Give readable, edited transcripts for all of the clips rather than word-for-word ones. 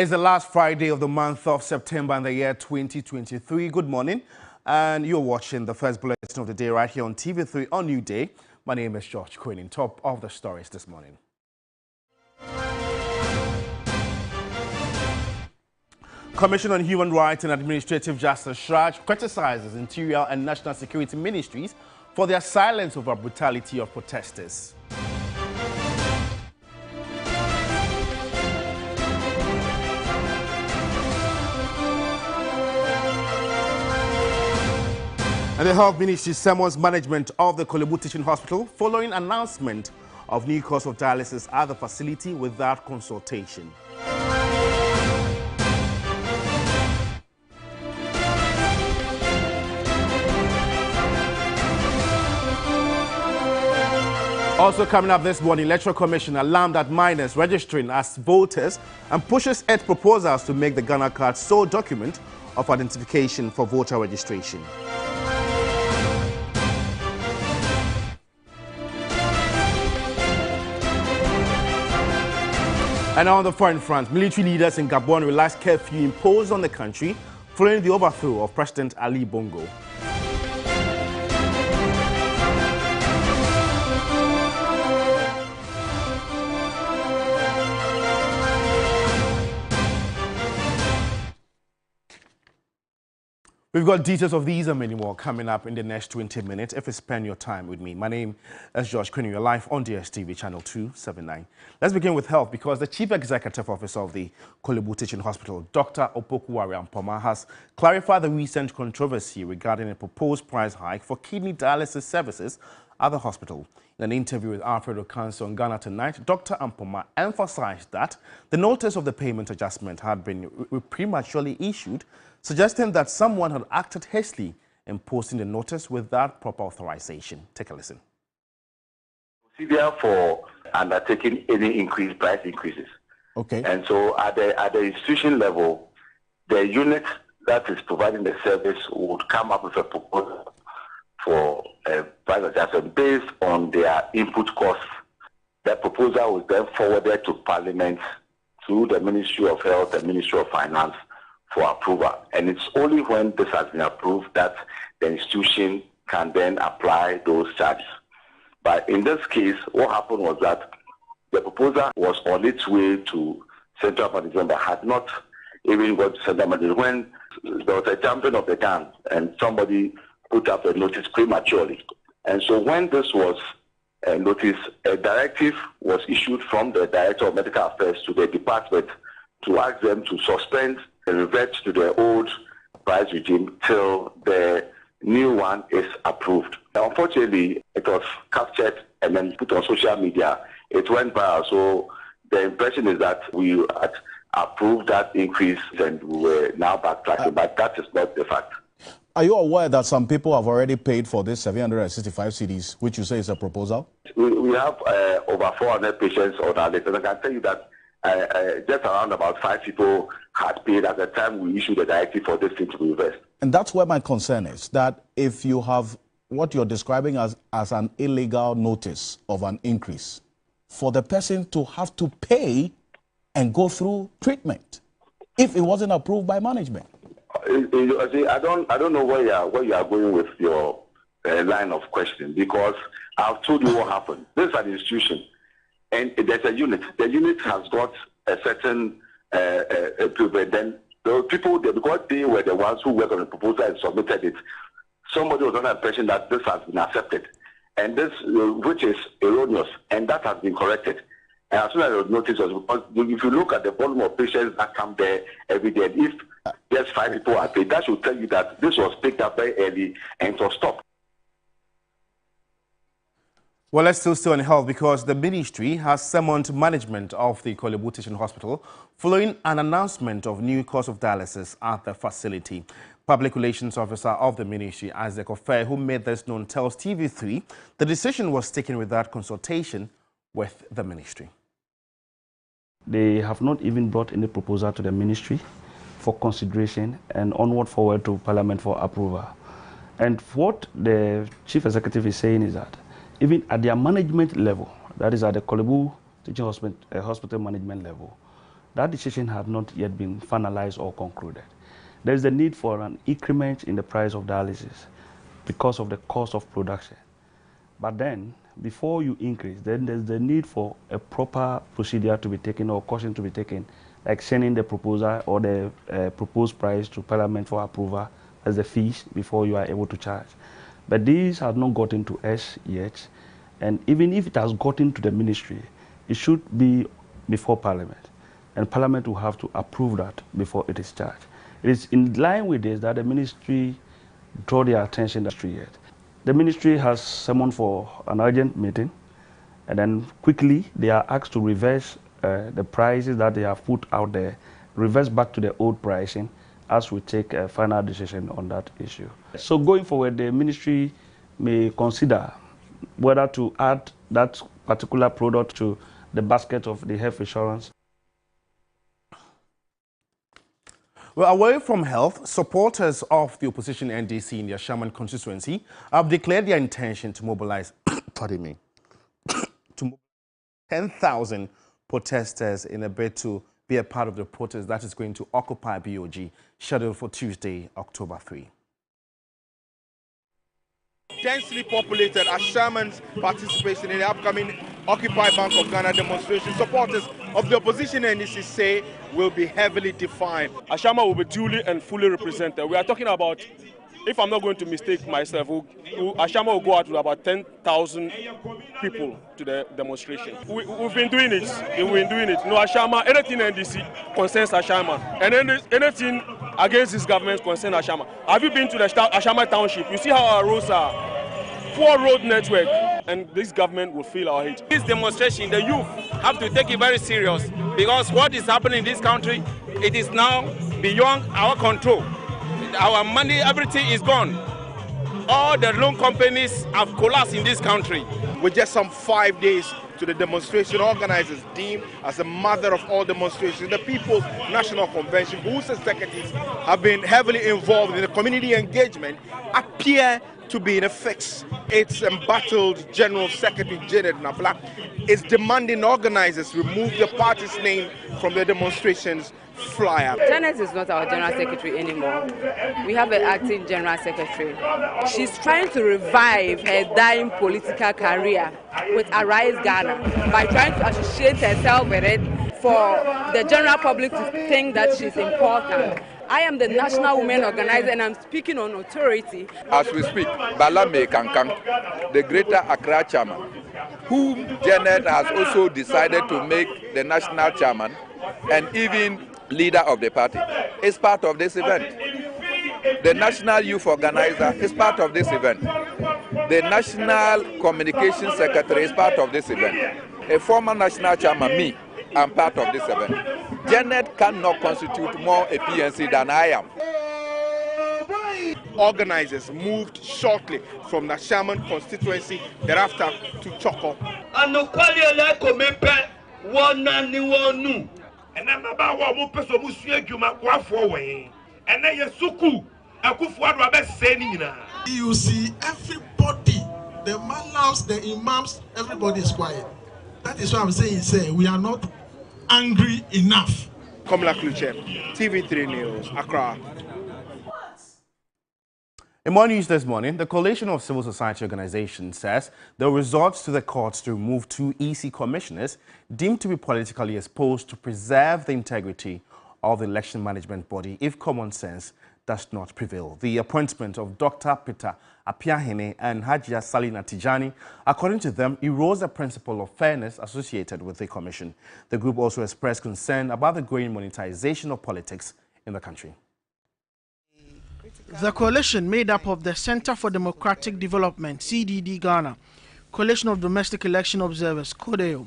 It's the last Friday of the month of September in the year 2023. Good morning, and you're watching the first bulletin of the day right here on TV3 on New Day. My name is George Quinn. Top of the stories this morning. Commission on Human Rights and Administrative Justice Shraj criticizes Interior and National Security Ministries for their silence over brutality of protesters. And the Health Ministry summons management of the Kolebu Teaching Hospital following announcement of new course of dialysis at the facility without consultation. Also coming up this morning, Electoral Commission alarmed at minors registering as voters and pushes its proposals to make the Ghana card sole document of identification for voter registration. And on the foreign front, military leaders in Gabon relaxed curfew imposed on the country following the overthrow of President Ali Bongo. We've got details of these and many more coming up in the next 20 minutes if you spend your time with me. My name is George Quinn. You're live on DSTV channel 279. Let's begin with health because the Chief Executive Officer of the Kolebu Teaching Hospital, Dr. Opoku-Ampoma, has clarified the recent controversy regarding a proposed price hike for kidney dialysis services at the hospital. In an interview with Alfredo Council on Ghana Tonight, Dr. Ampoma emphasized that the notice of the payment adjustment had been prematurely issued, suggesting that someone had acted hastily in posting the notice without proper authorization. Take a listen. Procedure for undertaking any price increases. Okay. And so at the institution level, the unit that is providing the service would come up with a proposal for a price adjustment based on their input costs. That proposal was then forwarded to Parliament through the Ministry of Health and Ministry of Finance for approval. And it's only when this has been approved that the institution can then apply those charges. But in this case, what happened was that the proposal was on its way to Central Management, but had not even got to Central Management when there was a jumping of the gun and somebody put up a notice prematurely. And so when this was noticed, a directive was issued from the Director of Medical Affairs to the department to ask them to suspend and revert to the old price regime till the new one is approved. Now, unfortunately, it was captured and then put on social media. It went viral. So the impression is that we had approved that increase and we were now backtracking, but that is not the fact. Are you aware that some people have already paid for this 765 cedis, which you say is a proposal? We have over 400 patients on our list, and I can tell you that just around about 5 people had paid at the time we issued the directive for this thing to be reversed. And that's where my concern is, that if you have what you're describing as an illegal notice of an increase, for the person to have to pay and go through treatment if it wasn't approved by management. I don't know where you are going with your line of questioning, because I've told you what happened. This is an institution, and there's a unit. The unit has got a certain then the people, because they were the ones who worked on the proposal and submitted it, somebody was under the impression that this has been accepted, and this, which is erroneous, and that has been corrected. And as soon as the notice was, because if you look at the volume of patients that come there every day, and if just 5 people are paid, that should tell you that this was picked up very early and it was stopped. Well, let's still stay on health because the ministry has summoned management of the Kolebu Teaching Hospital following an announcement of new course of dialysis at the facility. Public Relations Officer of the ministry, Isaac Ofer, who made this known, tells TV3 the decision was taken without consultation with the ministry. They have not even brought any proposal to the ministry for consideration and onward forward to Parliament for approval. And what the Chief Executive is saying is that even at their management level, that is at the Kolebu Teaching Hospital management level, That decision had not yet been finalized or concluded. There is the need for an increment in the price of dialysis because of the cost of production. But then, before you increase, then there's the need for a proper procedure to be taken or caution to be taken, like sending the proposal or the proposed price to Parliament for approval as the fees before you are able to charge. But these have not gotten to us yet, and even if it has gotten to the ministry, it should be before Parliament, and Parliament will have to approve that before it is charged. It is in line with this that the ministry draw their attention to the yet. The ministry has summoned for an urgent meeting, and then quickly they are asked to reverse the prices that they have put out there, reverse back to the old pricing as we take a final decision on that issue. So going forward, the ministry may consider whether to add that particular product to the basket of the health insurance. Well, away from health, supporters of the opposition NDC in their Shaman constituency have declared their intention to mobilize, pardon me, to mobilize 10,000 protesters in a bid to be a part of the protest that is going to occupy BOG, scheduled for Tuesday, October 3. Densely populated as Sherman's participation in the upcoming Occupy Bank of Ghana demonstration, supporters of the opposition NDC say will be heavily defined. Ashama will be duly and fully represented. We are talking about, if I'm not going to mistake myself, Ashama will go out with about 10,000 people to the demonstration. We've been doing it. No, Ashama, anything NDC concerns Ashama. And anything against this government concerns Ashama. Have you been to the Ashama township? You see how our roads are. Poor road network, and this government will feel our hate. This demonstration, the youth have to take it very serious, because what is happening in this country, it is now beyond our control. Our money, everything is gone. All the loan companies have collapsed in this country. With just some 5 days to the demonstration, organizers deemed as the mother of all demonstrations, the People's National Convention, whose executives have been heavily involved in the community engagement, appear to be in a fix. Its embattled General Secretary Janet Nabla is demanding organizers remove the party's name from the demonstration's flyer. Janet is not our General Secretary anymore. We have an acting General Secretary. She's trying to revive her dying political career with Arise Ghana by trying to associate herself with it for the general public to think that she's important. I am the National Women Organizer and I'm speaking on authority. As we speak, Balame Kankang, the Greater Accra chairman, whom Janet has also decided to make the national chairman and even leader of the party, is part of this event. The National Youth Organizer is part of this event. The National Communications Secretary is part of this event. A former national chairman, me, I'm part of this event. Janet cannot constitute more a PNC than I am. Organizers moved shortly from the Shaman constituency, thereafter to Choko. You see, everybody, the malams, the imams, everybody is quiet. That is what I'm saying. We are not angry enough. Kamala Kluche, TV3 News, Accra. In more news this morning, the Coalition of Civil Society Organizations says they'll resort to the courts to remove 2 EC commissioners deemed to be politically exposed to preserve the integrity of the election management body if common sense does not prevail. The appointment of Dr. Peter Apiahene and Hajia Salina Tijani, according to them, erodes the principle of fairness associated with the commission. The group also expressed concern about the growing monetization of politics in the country. The coalition, made up of the Center for Democratic Development, CDD Ghana, Coalition of Domestic Election Observers, CODEO,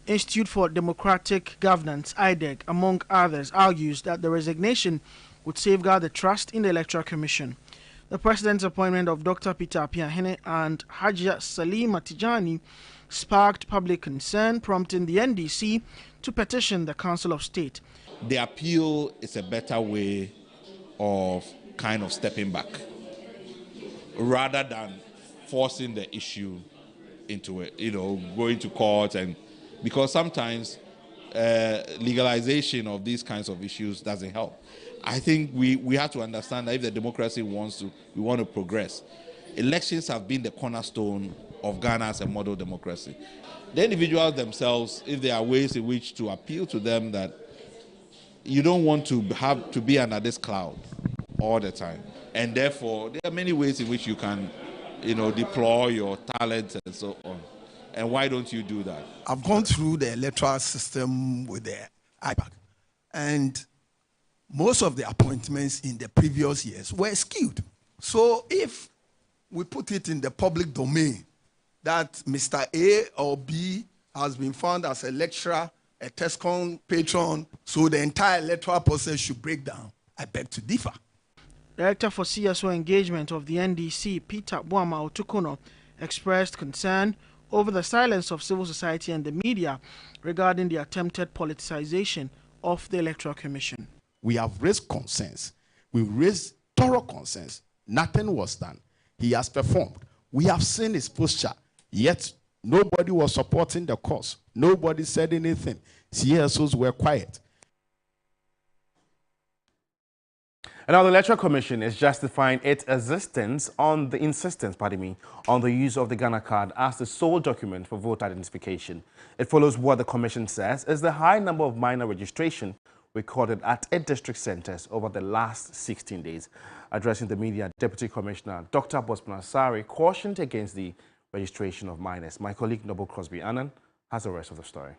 Institute for Democratic Governance, IDEG, among others, argues that the resignation would safeguard the trust in the Electoral Commission. The President's appointment of Dr. Peter Apiahene and Hajia Salima Tijani sparked public concern, prompting the NDC to petition the Council of State. The appeal is a better way of kind of stepping back, rather than forcing the issue into it, going to court, and because sometimes legalization of these kinds of issues doesn't help. I think we have to understand that if the democracy we want to progress. Elections have been the cornerstone of Ghana as a model democracy. The individuals themselves, if there are ways in which to appeal to them that you don't want to have to be under this cloud all the time, and therefore there are many ways in which you can, deploy your talents and so on. And why don't you do that? I've gone through the electoral system with the IPAC, and most of the appointments in the previous years were skewed. So if we put it in the public domain that Mr. A or B has been found as a lecturer, a TESCON patron, so the entire electoral process should break down, I beg to differ. Director for CSO Engagement of the NDC, Peter Boama Otukono, expressed concern over the silence of civil society and the media regarding the attempted politicization of the Electoral Commission. We have raised concerns. We raised thorough concerns. Nothing was done. He has performed. We have seen his posture, yet nobody was supporting the cause. Nobody said anything. CSOs were quiet. And now the Electoral Commission is justifying its insistence on the use of the Ghana card as the sole document for voter identification. It follows what the Commission says is the high number of minor registration recorded at 8 district centers over the last 16 days. Addressing the media, Deputy Commissioner Dr. Bosman Asari cautioned against the registration of minors. My colleague Noble Crosby Annan has the rest of the story.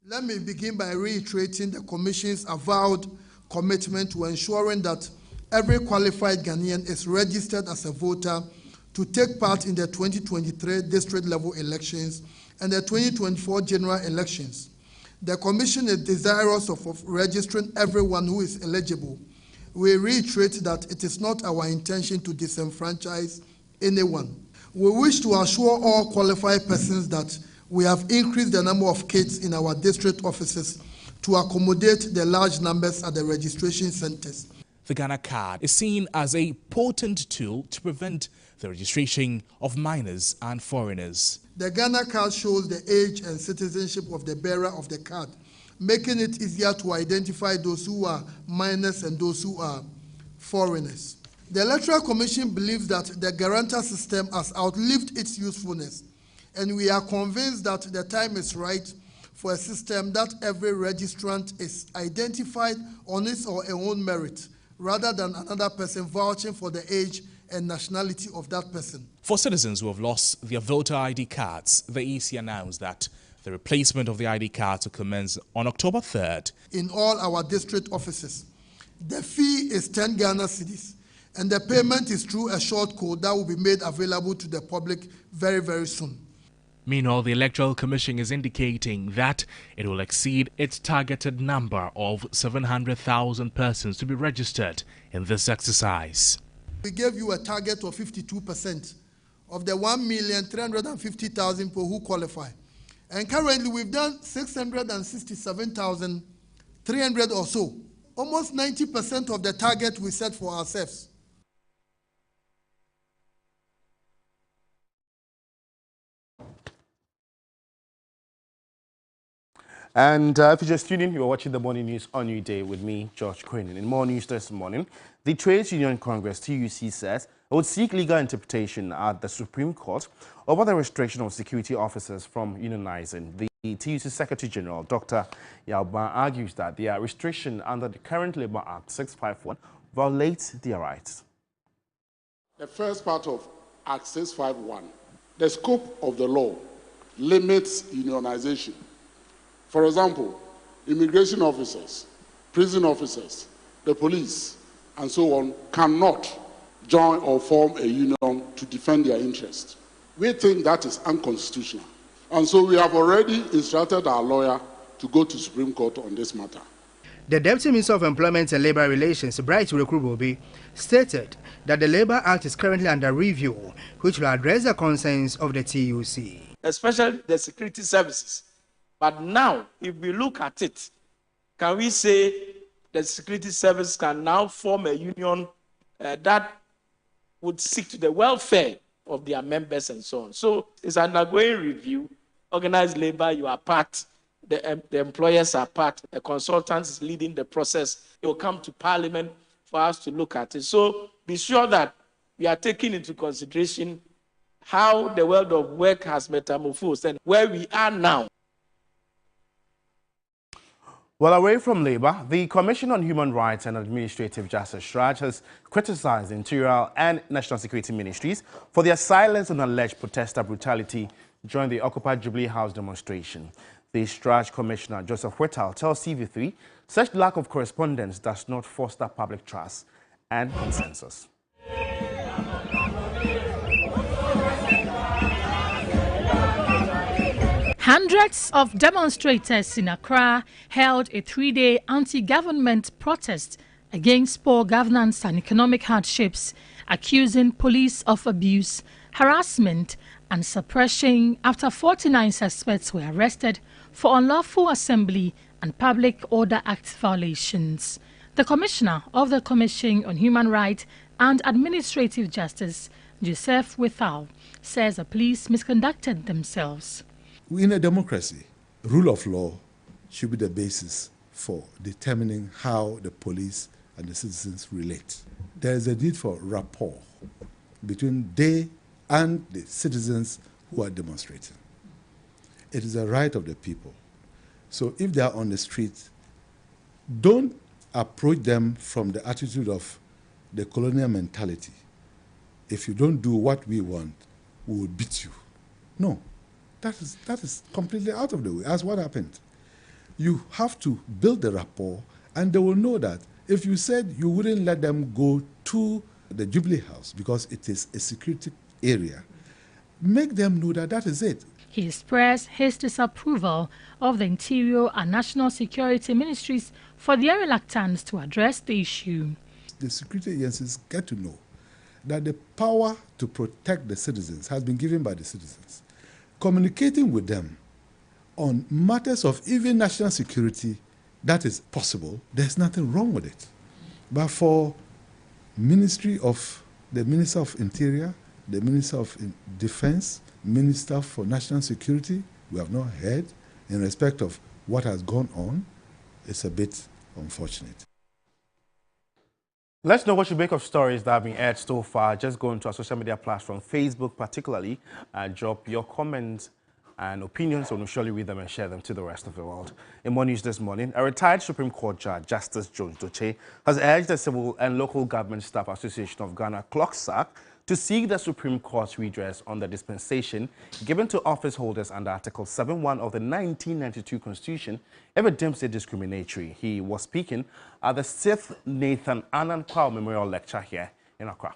Let me begin by reiterating the Commission's avowed commitment to ensuring that every qualified Ghanaian is registered as a voter to take part in the 2023 district level elections and the 2024 general elections. The Commission is desirous of registering everyone who is eligible. We reiterate that it is not our intention to disenfranchise anyone. We wish to assure all qualified persons that we have increased the number of kits in our district offices to accommodate the large numbers at the registration centers. The Ghana card is seen as a potent tool to prevent the registration of minors and foreigners. The Ghana card shows the age and citizenship of the bearer of the card, making it easier to identify those who are minors and those who are foreigners. The Electoral Commission believes that the guarantor system has outlived its usefulness, and we are convinced that the time is right for a system that every registrant is identified on his or her own merit, rather than another person vouching for the age and nationality of that person. For citizens who have lost their voter ID cards, the EC announced that the replacement of the ID cards will commence on October 3rd. In all our district offices, the fee is 10 Ghana cedis, and the payment is through a short code that will be made available to the public very, very soon. Meanwhile, the Electoral Commission is indicating that it will exceed its targeted number of 700,000 persons to be registered in this exercise. We gave you a target of 52% of the 1,350,000 people who qualify. And currently we've done 667,300 or so. Almost 90% of the target we set for ourselves. And if you're just tuning in, you are watching the Morning News on New Day with me, George Quinn. In more news this morning, the Trades Union Congress, TUC, says it would seek legal interpretation at the Supreme Court over the restriction of security officers from unionizing. The TUC Secretary General, Dr. Yauban, argues that their restriction under the current Labour Act 651 violates their rights. The first part of Act 651, the scope of the law limits unionization. For example, immigration officers, prison officers, the police, and so on cannot join or form a union to defend their interests. We think that is unconstitutional. And so we have already instructed our lawyer to go to Supreme Court on this matter. The Deputy Minister of Employment and Labour Relations, Bright Urekubobi, stated that the Labour Act is currently under review, which will address the concerns of the TUC. Especially the security services. But now, if we look at it, can we say the security service can now form a union that would seek to the welfare of their members and so on? So it's undergoing review. Organized labor, you are part. the employers are part, the consultants is leading the process. It will come to Parliament for us to look at it. So be sure that we are taking into consideration how the world of work has metamorphosed and where we are now. Well, away from Labour, the Commission on Human Rights and Administrative Justice (SRAJ) has criticized the Interior and National Security Ministries for their silence on alleged protester brutality during the Occupy Jubilee House demonstration. The SRAJ Commissioner, Joseph Whittal, tells TV3 such lack of correspondence does not foster public trust and consensus. Hundreds of demonstrators in Accra held a 3-day anti-government protest against poor governance and economic hardships, accusing police of abuse, harassment and suppression after 49 suspects were arrested for unlawful assembly and Public Order Act violations. The Commissioner of the Commission on Human Rights and Administrative Justice, Joseph Whittal, says the police misconducted themselves. In a democracy, rule of law should be the basis for determining how the police and the citizens relate. There is a need for rapport between they and the citizens who are demonstrating. It is a right of the people. So if they are on the street, don't approach them from the attitude of the colonial mentality. If you don't do what we want, we will beat you. No. That is completely out of the way. That's what happened. You have to build the rapport, and they will know that if you said you wouldn't let them go to the Jubilee House because it is a security area, make them know that that is it. He expressed his disapproval of the Interior and National Security Ministries for their reluctance to address the issue. The security agencies get to know that the power to protect the citizens has been given by the citizens. Communicating with them on matters of even national security, that is possible. There's nothing wrong with it. But for the Minister of Interior, the Minister of Defense, Minister for National Security, we have not heard in respect of what has gone on. It's a bit unfortunate. Let's know what you make of stories that have been aired so far. Just go into our social media platform, Facebook particularly, and drop your comments and opinions, and we'll surely read them and share them to the rest of the world. In more news this morning, a retired Supreme Court Judge, Justice Jones Doche, has urged the Civil and Local Government Staff Association of Ghana, CLOGSAC, to seek the Supreme Court's redress on the dispensation given to office holders under Article 7.1 of the 1992 Constitution if it deems it discriminatory. He was speaking at the 6th Nathan Annan Kwao Memorial Lecture here in Accra.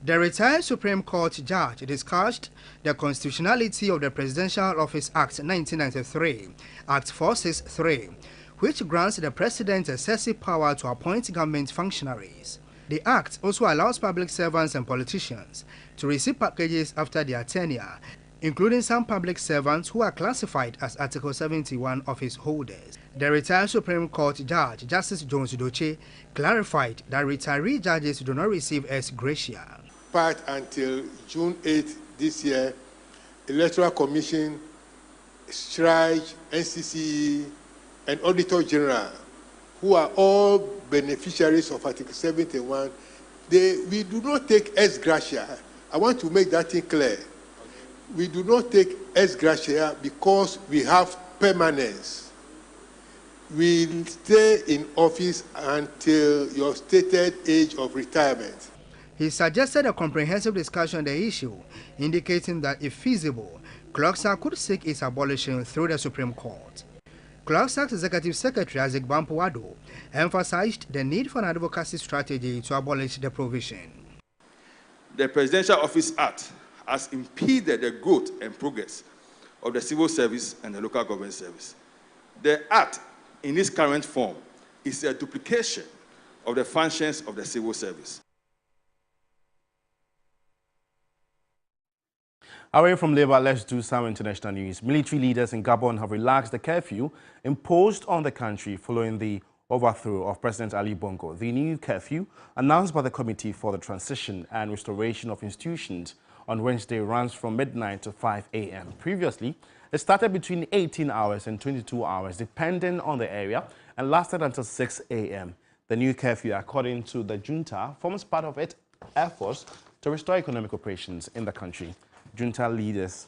The retired Supreme Court judge discussed the constitutionality of the Presidential Office Act 1993, Act 463, which grants the President excessive power to appoint government functionaries. The Act also allows public servants and politicians to receive packages after their tenure, including some public servants who are classified as Article 71 office holders. The retired Supreme Court Judge, Justice Jones Doche, clarified that retiree judges do not receive ex gratia. Part until June 8 this year, Electoral Commission, SRAJ, NCCE, and Auditor General, who are all beneficiaries of Article 71, we do not take ex gratia. I want to make that thing clear. We do not take ex gratia because we have permanence. We stay in office until your stated age of retirement. He suggested a comprehensive discussion on the issue, indicating that if feasible, CLOGSAC could seek its abolition through the Supreme Court. CLOGSAC's Executive Secretary Isaac Bampuado emphasized the need for an advocacy strategy to abolish the provision. The Presidential Office Act has impeded the growth and progress of the civil service and the local government service. The Act, in its current form, is a duplication of the functions of the civil service. Away from Labour, let's do some international news. Military leaders in Gabon have relaxed the curfew imposed on the country following the overthrow of President Ali Bongo. The new curfew, announced by the Committee for the Transition and Restoration of Institutions on Wednesday runs from midnight to 5 a.m. Previously, it started between 18 hours and 22 hours, depending on the area, and lasted until 6 a.m. The new curfew, according to the junta, forms part of its efforts to restore economic operations in the country. Junta leaders,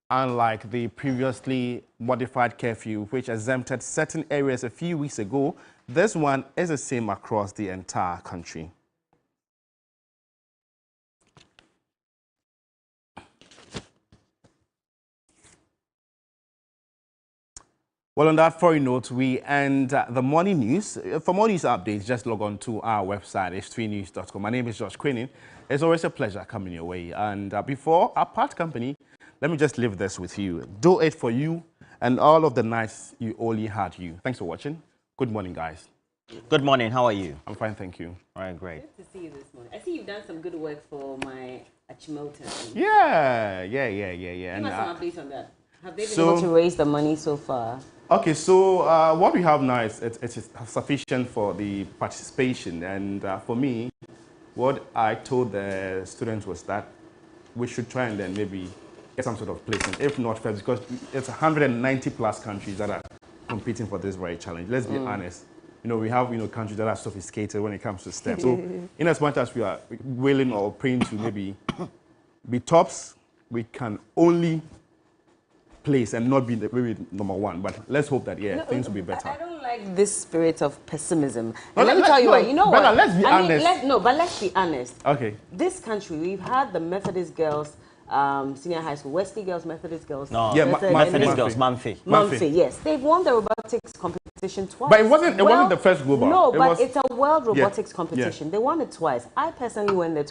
unlike the previously modified curfew, which exempted certain areas a few weeks ago, this one is the same across the entire country. Well, on that foreign note, we end the morning news. For more news updates, just log on to our website, h3news.com. My name is Josh Quinnin. It's always a pleasure coming your way. And before our part company, let me just leave this with you. Do it for you and all of the nights you only had you. Thanks for watching. Good morning, guys. Good morning. How are you? I'm fine, thank you. All right, great. Good to see you this morning. I see you've done some good work for my Achimota. Yeah. Give us some updates on that. Have they been So- able to raise the money so far? Okay, so what we have now is it's sufficient for the participation. And for me, what I told the students was that we should try and then maybe get some sort of placement, if not first, because it's 190 plus countries that are competing for this very challenge. Let's be honest. You know, we have, countries that are sophisticated when it comes to STEM. So in as much as we are willing or praying to maybe be tops, we can only place and not be maybe number one. But let's hope that, things will be better. I don't like this spirit of pessimism. No, And let me tell you why. You know Bella, what? let's be honest. Let's be honest. Okay. This country, we've had the Methodist girls, senior high school, Wesley girls, Methodist girls. No, Methodist girls, Manfi. Manfi, yes. They've won the robotics competition twice. But it wasn't the first global. No, It but was- it's a world Yeah, robotics competition. They won it twice. I personally went there to